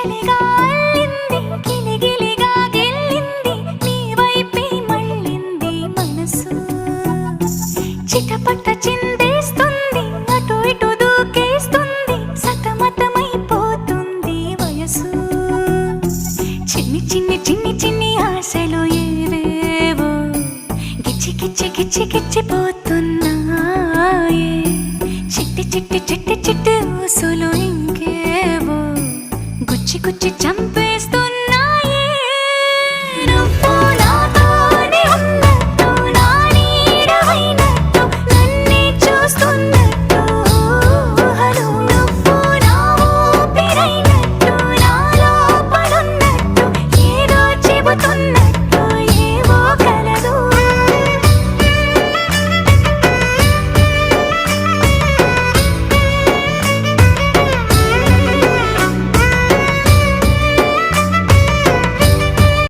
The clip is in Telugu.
చలిగా అల్లింది గిలిగిలిగా గెల్లింది నీ వైపే మళ్ళింది మనసు చిటపట చిందేస్తుంది అటు ఇటు దూకేస్తుంది సతమతమైపోతుంది వయసు చిన్ని చిన్ని చిన్ని చిన్ని ఆశలు ఏవేవో గిచ్చి గిచ్చి గిచ్చి గిచ్చిపోతున్నాయే చిట్టి చిట్టి చిట్టి చిట్టి ఊసులు ఇంకేవో గుచ్చి గుచ్చి చంపే